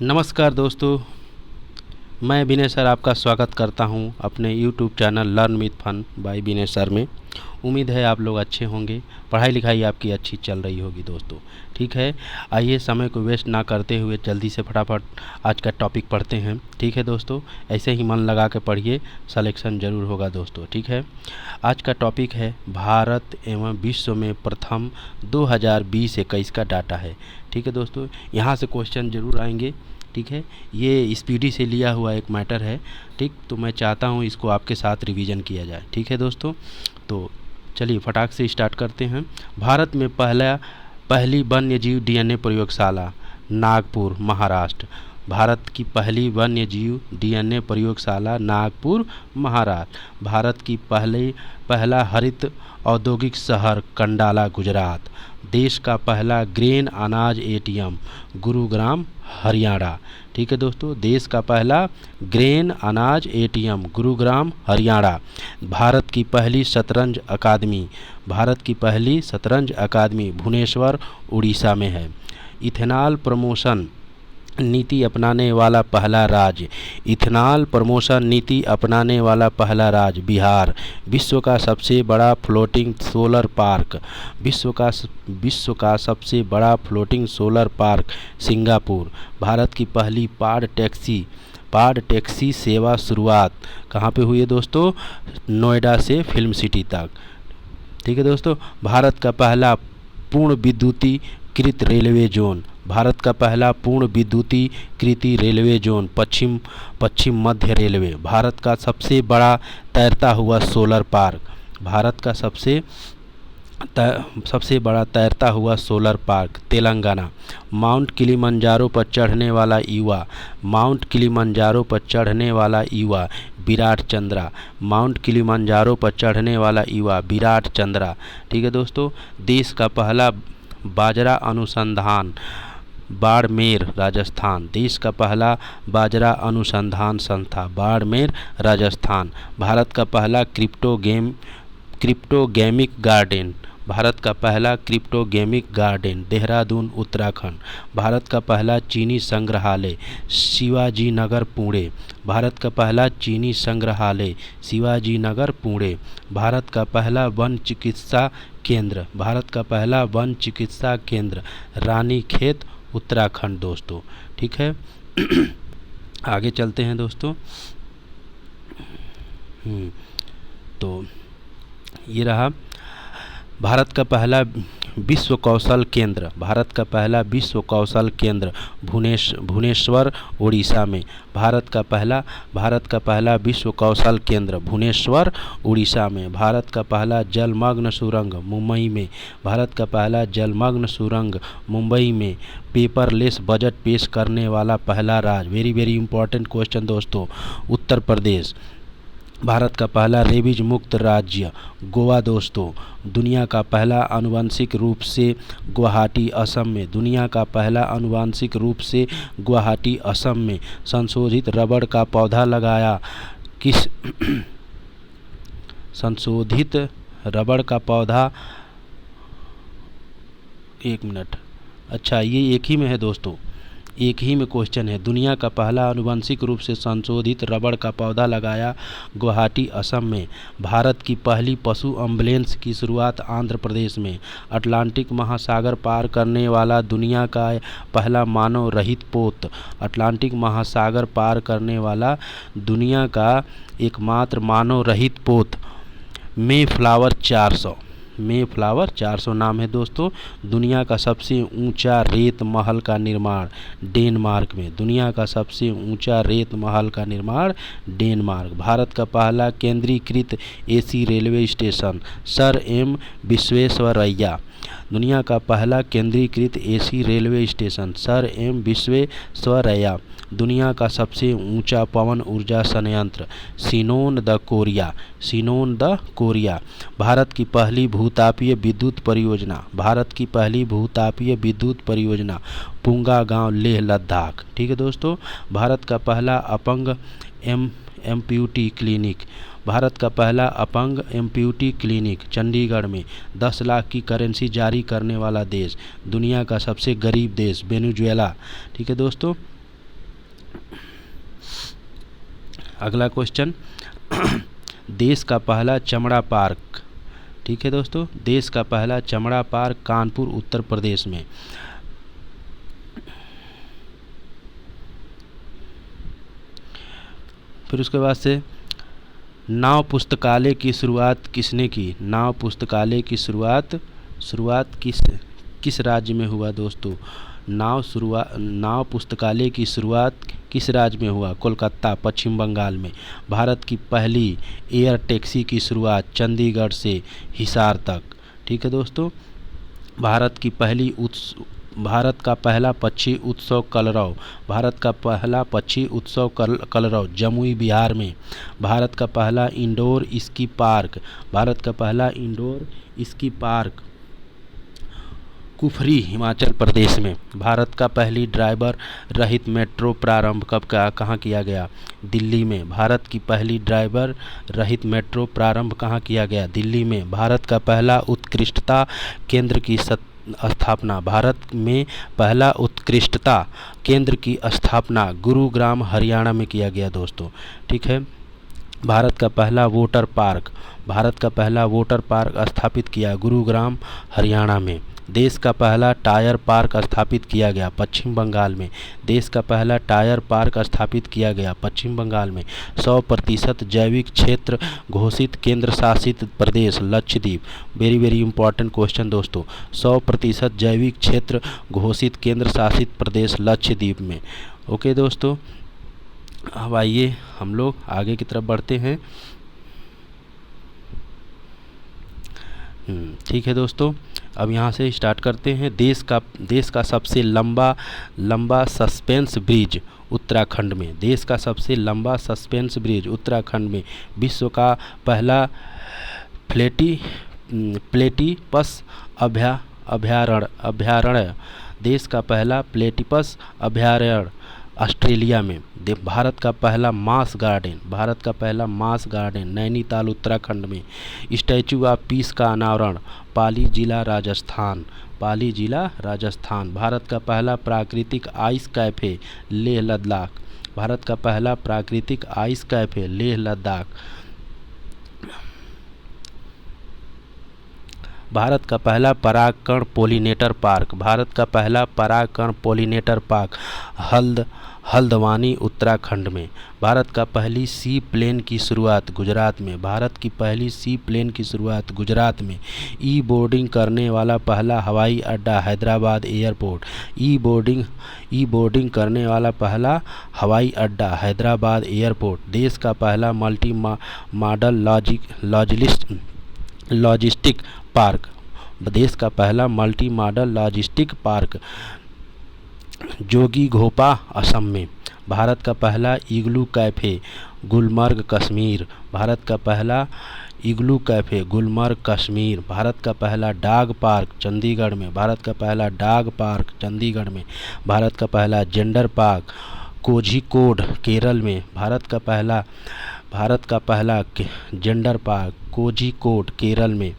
नमस्कार दोस्तों, मैं विनय सर आपका स्वागत करता हूं अपने YouTube channel learn with fun by Vinay sir में। उम्मीद है आप लोग अच्छे होंगे, पढ़ाई लिखाई आपकी अच्छी चल रही होगी दोस्तों। ठीक है, आइए समय को वेस्ट ना करते हुए जल्दी से फटाफट आज का टॉपिक पढ़ते हैं। ठीक है दोस्तों, ऐसे ही मन लगा के पढ़िए, सिलेक्शन ज़रूर होगा दोस्तों। ठीक है, आज का टॉपिक है भारत एवं विश्व में प्रथम 2020-21 का डाटा है। ठीक है दोस्तों, यहाँ से क्वेश्चन ज़रूर आएंगे। ठीक है, ये स्पीडी से लिया हुआ एक मैटर है। ठीक, तो मैं चाहता हूँ इसको आपके साथ रिवीजन किया जाए। ठीक है दोस्तों, तो चलिए फटाक से स्टार्ट करते हैं। भारत में पहली वन्य जीव डीएनए प्रयोगशाला नागपुर महाराष्ट्र। भारत की पहली वन्य जीव डीएनए प्रयोगशाला नागपुर महाराष्ट्र। भारत की पहला हरित औद्योगिक शहर कंडाला गुजरात। देश का पहला ग्रेन अनाज एटीएम गुरुग्राम हरियाणा। ठीक है दोस्तों, देश का पहला ग्रेन अनाज एटीएम गुरुग्राम हरियाणा। भारत की पहली शतरंज अकादमी भुवनेश्वर उड़ीसा में है। इथेनॉल प्रमोशन नीति अपनाने वाला पहला राज्य बिहार। विश्व का सबसे बड़ा floating solar park Singapore. Bharat की पहली पाड टैक्सी सेवा शुरुआत कहाँ पे हुई है दोस्तों? नोएडा से फिल्म सिटी तक। ठीक है दोस्तों, भारत का पहला पूर्ण विद्युतीकृत रेलवे जोन पश्चिम मध्य रेलवे। भारत का सबसे बड़ा तैरता हुआ solar park Telangana. Mount Kilimanjaro पर चढ़ने वाला युवा विराट चंद्रा। ठीक है दोस्तों, देश का पहला बाजरा अनुसंधान संस्था बाड़मेर राजस्थान। भारत का पहला क्रिप्टोगेमिक गार्डन देहरादून उत्तराखंड। भारत का पहला चीनी संग्रहालय शिवाजी नगर पुणे। भारत का पहला वन चिकित्सा केंद्र रानीखेत उत्तराखंड दोस्तों। ठीक है, आगे चलते हैं दोस्तों। तो ये रहा भारत का पहला विश्व कौशल केंद्र भुवनेश्वर उड़ीसा में। भारत का पहला विश्व कौशल केंद्र भुवनेश्वर उड़ीसा में। भारत का पहला जलमग्न सुरंग मुंबई में। पेपरलेस बजट पेश करने वाला पहला राज्य, वेरी इंपॉर्टेंट क्वेश्चन दोस्तों, उत्तर प्रदेश। भारत का पहला रेबीज मुक्त राज्य गोवा दोस्तों। दुनिया का पहला आनुवंशिक रूप से गुवाहाटी असम में संशोधित रबड़ का पौधा लगाया। अच्छा, ये एक ही में है दोस्तों, एक ही में क्वेश्चन है। दुनिया का पहला आनुवंशिक रूप से संशोधित रबड़ का पौधा लगाया गुवाहाटी असम में। भारत की पहली पशु एम्बुलेंस की शुरुआत आंध्र प्रदेश में। अटलांटिक महासागर पार करने वाला दुनिया का पहला मानव रहित पोत एकमात्र मानव रहित पोत मेफ्लावर 400 नाम है दोस्तों। दुनिया का सबसे ऊंचा रेत महल का निर्माण डेनमार्क में। भारत का पहला केंद्रीकृत AC railway station sir M Visvesvaraya. दुनिया का पहला केंद्रीकृत AC railway station sir M Visvesvaraya. दुनिया का सबसे ऊंचा पवन ऊर्जा संयंत्र सिनोन द कोरिया। भारत की पहली भूतापीय विद्युत परियोजना पुंगा गांव लेह लद्दाख। ठीक है दोस्तों, भारत का पहला अपंग एम्प्यूटी क्लिनिक चंडीगढ़ में। 10 लाख की करेंसी जारी करने वाला देश। दुनिया का सबसे गरीब देश वेनेजुएला। ठीक है दोस्तों, अगला क्वेश्चन, देश का पहला चमड़ा पार्क, ठीक है दोस्तों, देश का पहला चमड़ा पार्क कानपुर उत्तर प्रदेश में। फिर उसके बाद से नाव पुस्तकालय की शुरुआत किसने की? नाव पुस्तकालय की शुरुआत किस राज्य में हुआ दोस्तों? नाव पुस्तकालय की शुरुआत किस राज्य में हुआ? कोलकाता, पश्चिम बंगाल में। भारत की पहली एयर टैक्सी की शुरुआत चंडीगढ़ से हिसार तक, ठीक है दोस्तों। भारत का पहला पक्षी उत्सव कलरव, भारत का पहला पक्षी उत्सव कलरव जमुई बिहार में। भारत का पहला इंडोर स्की पार्क, भारत का पहला indoor ski park Kufri Himachal Pradesh में। भारत का पहली ड्राइवर रहित मेट्रो प्रारंभ कहाँ किया गया? दिल्ली में। भारत की पहली ड्राइवर रहित मेट्रो प्रारंभ कहाँ किया गया? दिल्ली में। भारत का पहला उत्कृष्टता केंद्र की स्थापना, भारत में पहला उत्कृष्टता केंद्र की स्थापना गुरुग्राम हरियाणा में किया गया दोस्तों, ठीक है। भारत का पहला वोटर पार्क स्थापित किया गुरुग्राम हरियाणा में। देश का पहला टायर पार्क स्थापित किया गया पश्चिम बंगाल में। देश का पहला टायर पार्क स्थापित किया गया पश्चिम बंगाल में। 100% जैविक क्षेत्र घोषित केंद्र शासित प्रदेश Lakshadweep. Very very important question दोस्तों। 100% जैविक क्षेत्र घोषित केंद्र शासित प्रदेश लक्षद्वीप में। ओके दोस्तों, अब आइए हम लोग आगे की तरफ बढ़ते हैं। ठीक है दोस्तों, अब यहाँ से स्टार्ट करते हैं। देश का सबसे लंबा सस्पेंस ब्रिज उत्तराखंड में। देश का सबसे लंबा सस्पेंस ब्रिज उत्तराखंड में। विश्व का पहला प्लेटिपस अभयारण्य। देश का पहला प्लेटिपस अभयारण्य ऑस्ट्रेलिया में। भारत का पहला मास गार्डन नैनीताल उत्तराखंड में। स्टैचू ऑफ पीस का अनावरण पाली जिला राजस्थान। भारत का पहला प्राकृतिक आइस कैफे लेह लद्दाख। भारत का पहला प्राकृतिक आइस कैफे लेह लद्दाख। भारत का पहला परागकण पोलिनेटर पार्क हल्द्वानी उत्तराखंड में। भारत का पहली सी प्लेन की शुरुआत गुजरात में। भारत की पहली सी प्लेन की शुरुआत गुजरात में। ई बोर्डिंग करने वाला पहला हवाई अड्डा हैदराबाद एयरपोर्ट। ई बोर्डिंग करने वाला पहला हवाई अड्डा हैदराबाद एयरपोर्ट। देश का पहला मल्टी मॉडल लॉजिस्टिक पार्क। देश का पहला multi modal logistic park Jogighopa Assam में। भारत का पहला इग्लू कैफे गुलमर्ग कश्मीर। भारत का पहला इग्लू कैफे गुलमर्ग कश्मीर। भारत का पहला डॉग पार्क चंडीगढ़ में। भारत का पहला डॉग पार्क चंडीगढ़ में। भारत का पहला जेंडर पार्क कोझिकोड केरल में। भारत का पहला जेंडर पार्क कोझिकोड केरल में।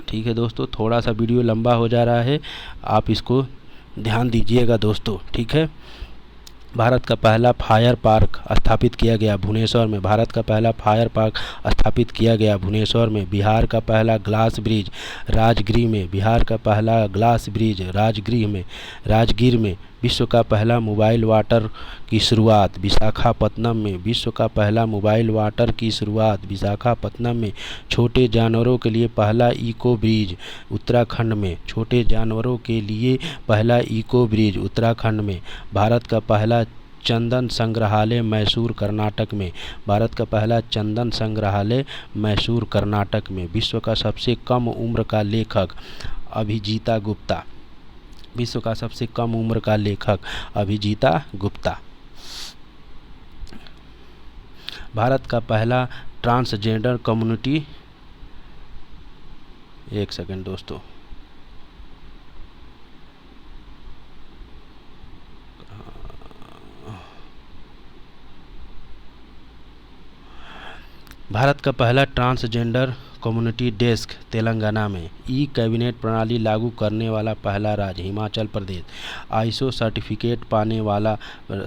ठीक है दोस्तों, थोड़ा सा वीडियो लंबा हो जा रहा है, आप इसको ध्यान दीजिएगा दोस्तों, ठीक है। भारत का पहला फायर पार्क स्थापित किया गया भुवनेश्वर में। भारत का पहला फायर पार्क स्थापित किया गया भुवनेश्वर में। बिहार का पहला ग्लास ब्रिज राजगीर में। बिहार का पहला ग्लास ब्रिज राजगीर में। विश्व का पहला मोबाइल वाटर की शुरुआत विशाखापत्तनम में। विश्व का पहला मोबाइल वाटर की शुरुआत विशाखापत्तनम में। छोटे जानवरों के लिए पहला इको ब्रिज उत्तराखंड में। छोटे जानवरों के लिए पहला इको ब्रिज उत्तराखंड में। भारत का पहला चंदन संग्रहालय मैसूर कर्नाटक में। भारत का पहला चंदन संग्रहालय मैसूर कर्नाटक में। विश्व का सबसे कम उम्र का लेखक अभिजीता गुप्ता। विश्व का सबसे कम उम्र का लेखक अभिजीता गुप्ता। भारत का पहला ट्रांसजेंडर कम्युनिटी, एक सेकंड दोस्तों, भारत का पहला ट्रांसजेंडर कम्युनिटी डेस्क तेलंगाना में। ई कैबिनेट प्रणाली लागू करने वाला पहला राज्य हिमाचल प्रदेश। आईएसओ सर्टिफिकेट पाने वाला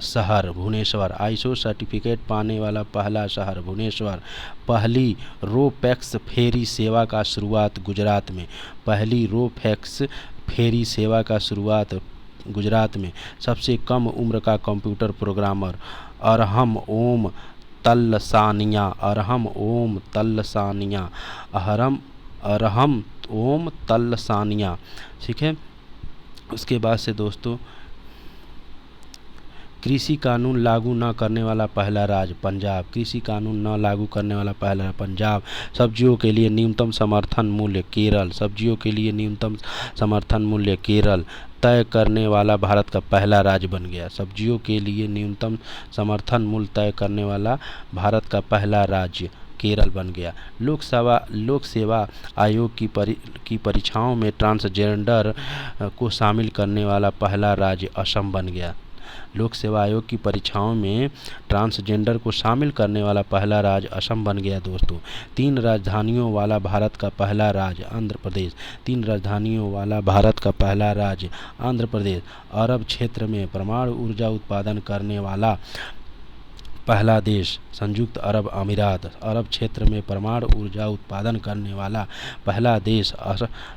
शहर भुवनेश्वर। आईएसओ सर्टिफिकेट पाने वाला पहला शहर भुवनेश्वर। पहली रो पैक्स फेरी सेवा का शुरुआत गुजरात में। पहली रो पैक्स फेरी सेवा का शुरुआत गुजरात में। सबसे कम उम्र का कंप्यूटर प्रोग्रामर अरहम ओम तलसानिया। अरहम ओम तलसानिया। अरहम ओम तलसानिया। ठीक है। उसके बाद से दोस्तों, कृषि कानून लागू न करने वाला पहला राज्य पंजाब। कृषि कानून न लागू करने वाला पहला पंजाब। सब्जियों के लिए न्यूनतम समर्थन मूल्य केरल। सब्जियों के लिए न्यूनतम समर्थन मूल्य केरल तय करने वाला भारत का पहला राज्य बन गया। सब्जियों के लिए न्यूनतम समर्थन मूल्य तय करने वाला भारत का पहला राज्य केरल बन गया। लोक सेवा आयोग की परीक्षाओं में ट्रांसजेंडर को शामिल करने वाला पहला राज्य असम बन गया। लोक सेवा आयोग की परीक्षाओं में ट्रांसजेंडर को शामिल करने वाला पहला राज्य असम बन गया दोस्तों। 3 राजधानियों वाला भारत का पहला राज्य आंध्र प्रदेश। 3 राजधानियों वाला भारत का पहला राज्य आंध्र प्रदेश। अरब क्षेत्र में परमाणु ऊर्जा उत्पादन करने वाला पहला देश संयुक्त अरब अमीरात। अरब क्षेत्र में परमाणु ऊर्जा उत्पादन करने वाला पहला देश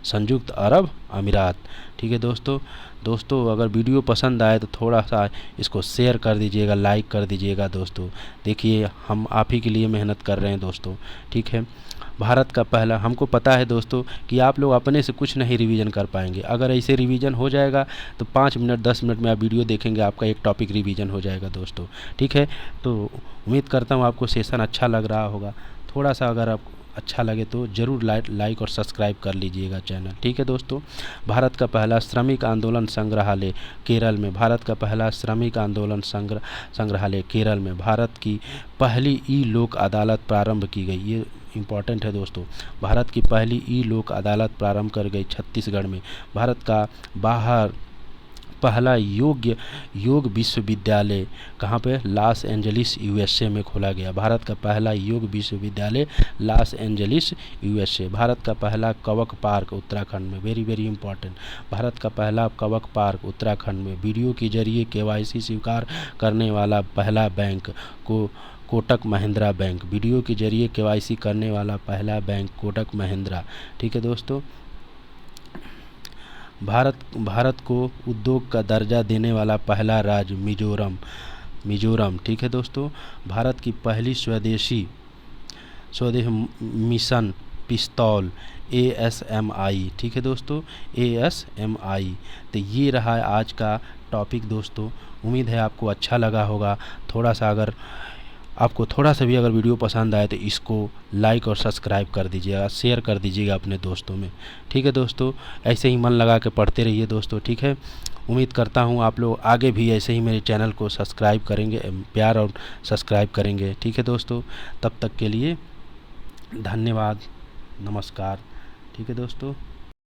संयुक्त अरब अमीरात। ठीक है दोस्तों अगर वीडियो पसंद आए तो थोड़ा सा इसको शेयर कर दीजिएगा, लाइक कर दीजिएगा दोस्तों। देखिए हम आप ही के लिए मेहनत कर रहे हैं दोस्तों। ठीक है। भारत का पहला, हमको पता है दोस्तों कि आप लोग अपने से कुछ नहीं रिवीजन कर पाएंगे। अगर ऐसे रिवीजन हो जाएगा तो 5 मिनट 10 मिनट में आप वीडियो देखेंगे, आपका एक टॉपिक रिवीजन हो जाएगा दोस्तों। ठीक है। तो उम्मीद करता हूँ आपको सेशन अच्छा लग रहा होगा। थोड़ा सा अगर आप अच्छा लगे तो ज़रूर लाइक और सब्सक्राइब कर लीजिएगा चैनल। ठीक है दोस्तों। भारत का पहला श्रमिक आंदोलन संग्रहालय केरल में। भारत का पहला श्रमिक आंदोलन संग्रहालय केरल में। भारत की पहली ई लोक अदालत प्रारंभ की गई। ये इम्पॉर्टेंट है दोस्तों। भारत की पहली ई लोक अदालत प्रारंभ कर गई छत्तीसगढ़ में। भारत का पहला योग विश्वविद्यालय कहाँ पे? लॉस एंजलिस यूएसए में खोला गया। भारत का पहला योग विश्वविद्यालय लॉस एंजलिस यूएसए। भारत का पहला कवक पार्क उत्तराखंड में। Very very important. भारत का पहला कवक पार्क उत्तराखंड में। वीडियो के जरिए केवाईसी स्वीकार करने वाला पहला bank Kotak Mahindra bank. Video के जरिए केवाईसी करने वाला पहला बैंक कोटक महिंद्रा। ठीक है दोस्तों। भारत को उद्योग का दर्जा देने वाला पहला राज्य मिजोरम। ठीक है दोस्तों। भारत की पहली स्वदेश मिशन पिस्तौल ASMI। ठीक है दोस्तों, ASMI। तो ये रहा है आज का टॉपिक दोस्तों। उम्मीद है आपको अच्छा लगा होगा। थोड़ा सा अगर आपको थोड़ा सा भी अगर वीडियो पसंद आए तो इसको लाइक और सब्सक्राइब कर दीजिएगा, शेयर कर दीजिएगा अपने दोस्तों में। ठीक है दोस्तों। ऐसे ही मन लगा के पढ़ते रहिए दोस्तों। ठीक है। उम्मीद करता हूँ आप लोग आगे भी ऐसे ही मेरे चैनल को सब्सक्राइब करेंगे, प्यार और सब्सक्राइब करेंगे। ठीक है दोस्तों। तब तक के लिए धन्यवाद, नमस्कार। ठीक है दोस्तों।